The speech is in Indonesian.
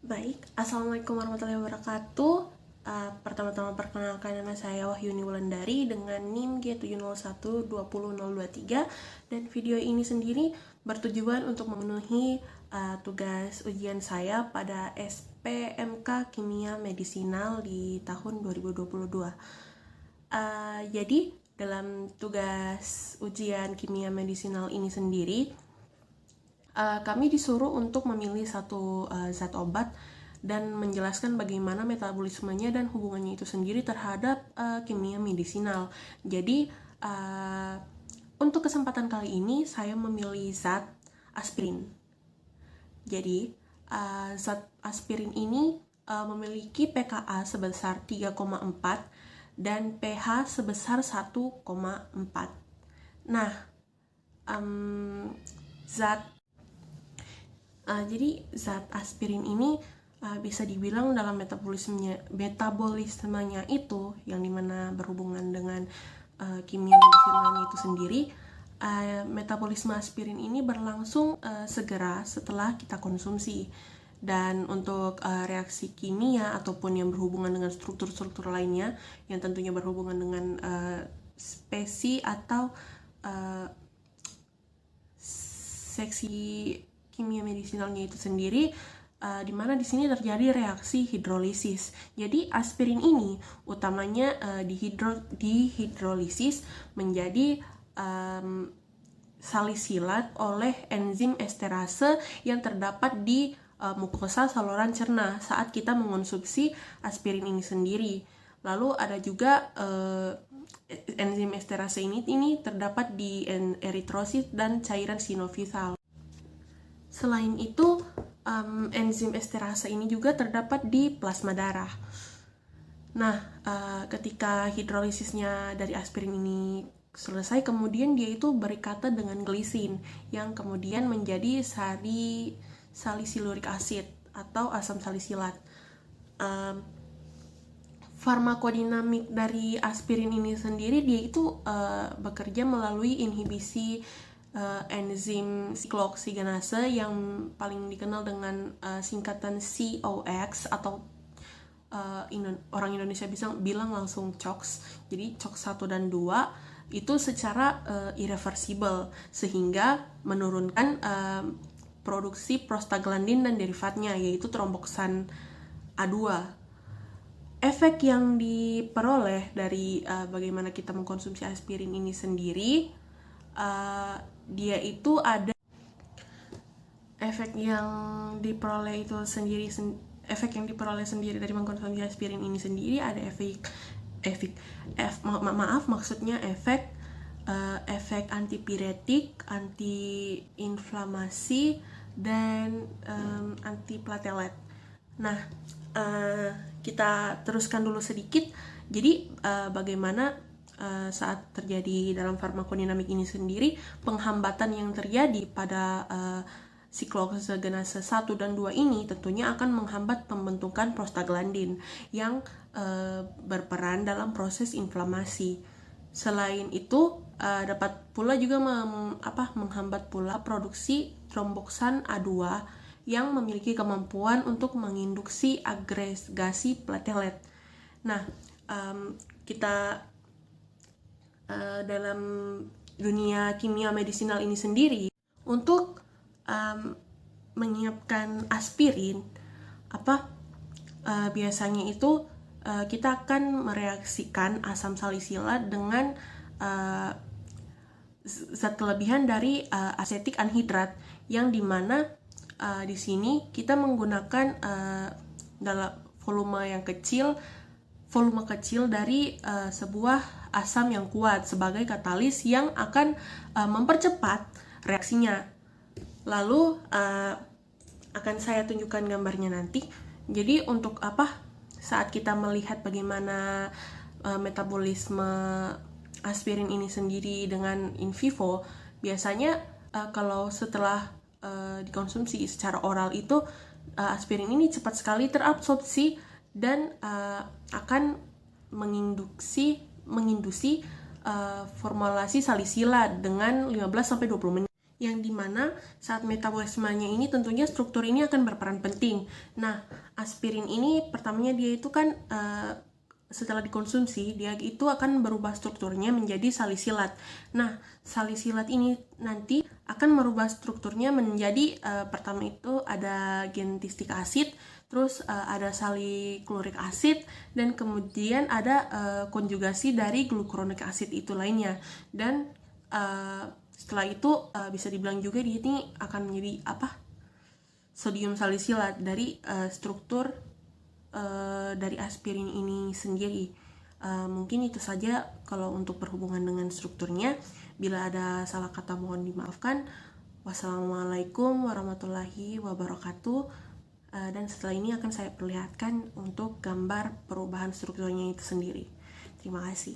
Baik, Assalamualaikum warahmatullahi wabarakatuh. Pertama-tama perkenalkan, nama saya Wahyuni Wulandari dengan NIM G701-20023, dan video ini sendiri bertujuan untuk memenuhi tugas ujian saya pada SPMK Kimia Medisinal di tahun 2022. Jadi dalam tugas ujian kimia medisinal ini sendiri, kami disuruh untuk memilih satu zat obat dan menjelaskan bagaimana metabolismenya dan hubungannya itu sendiri terhadap kimia medisinal. Jadi untuk kesempatan kali ini saya memilih zat aspirin. Jadi zat aspirin ini memiliki pKa sebesar 3,4 dan pH sebesar 1,4. Nah, jadi zat aspirin ini bisa dibilang dalam metabolismenya itu, yang dimana berhubungan dengan kimia medisinalnya itu sendiri, metabolisme aspirin ini berlangsung segera setelah kita konsumsi. Dan untuk reaksi kimia ataupun yang berhubungan dengan struktur-struktur lainnya yang tentunya berhubungan dengan spesi atau seksi kimia medisinalnya itu sendiri, di mana di sini terjadi reaksi hidrolisis. Jadi aspirin ini utamanya dihidrolisis menjadi salisilat oleh enzim esterase yang terdapat di mukosa saluran cerna saat kita mengonsumsi aspirin ini sendiri. Lalu ada juga enzim esterase ini terdapat di eritrosit dan cairan sinovial. Selain itu, enzim esterase ini juga terdapat di plasma darah. Nah, ketika hidrolisisnya dari aspirin ini selesai, kemudian dia itu berikatan dengan glisin yang kemudian menjadi salisilurik acid atau asam salisilat. Farmakodinamik dari aspirin ini sendiri, dia itu bekerja melalui inhibisi enzim siklooksidase yang paling dikenal dengan singkatan COX atau orang Indonesia bisa bilang langsung COX. Jadi COX 1 dan 2 itu secara irreversible sehingga menurunkan produksi prostaglandin dan derivatnya, yaitu tromboksan A2. Efek yang diperoleh dari bagaimana kita mengkonsumsi aspirin ini sendiri, dia itu ada efek yang diperoleh sendiri dari mengkonsumsi aspirin ini sendiri. Ada efek antipiretik, antiinflamasi, dan antiplatelet. Nah, kita teruskan dulu sedikit. Jadi bagaimana saat terjadi dalam farmakodinamik ini sendiri, penghambatan yang terjadi pada siklooksidase 1 dan 2 ini tentunya akan menghambat pembentukan prostaglandin yang berperan dalam proses inflamasi. Selain itu, dapat pula juga menghambat pula produksi tromboksan A2 yang memiliki kemampuan untuk menginduksi agregasi platelet. Nah, kita dalam dunia kimia medisinal ini sendiri, untuk menyiapkan aspirin, biasanya itu kita akan mereaksikan asam salisilat dengan zat kelebihan dari asetik anhidrat, yang dimana di sini kita menggunakan dalam volume kecil dari sebuah asam yang kuat sebagai katalis yang akan mempercepat reaksinya. Lalu akan saya tunjukkan gambarnya nanti. Jadi untuk saat kita melihat bagaimana metabolisme aspirin ini sendiri dengan in vivo, biasanya kalau setelah dikonsumsi secara oral itu, aspirin ini cepat sekali terabsorpsi dan akan menginduksi formulasi salisilat dengan 15-20 menit. yang dimana saat metabolismenya ini tentunya struktur ini akan berperan penting. Nah, aspirin ini pertamanya dia itu kan setelah dikonsumsi, dia itu akan berubah strukturnya menjadi salisilat. Nah, salisilat ini nanti akan merubah strukturnya menjadi pertama itu ada gentistic acid, terus ada salicyluric acid, dan kemudian ada konjugasi dari glucuronic acid itu lainnya. Dan setelah itu bisa dibilang juga dia ini akan menjadi sodium salisilat dari struktur dari aspirin ini sendiri. Mungkin itu saja kalau untuk berhubungan dengan strukturnya. Bila ada salah kata mohon dimaafkan. Wassalamualaikum warahmatullahi wabarakatuh. Dan setelah ini akan saya perlihatkan untuk gambar perubahan strukturnya itu sendiri. Terima kasih.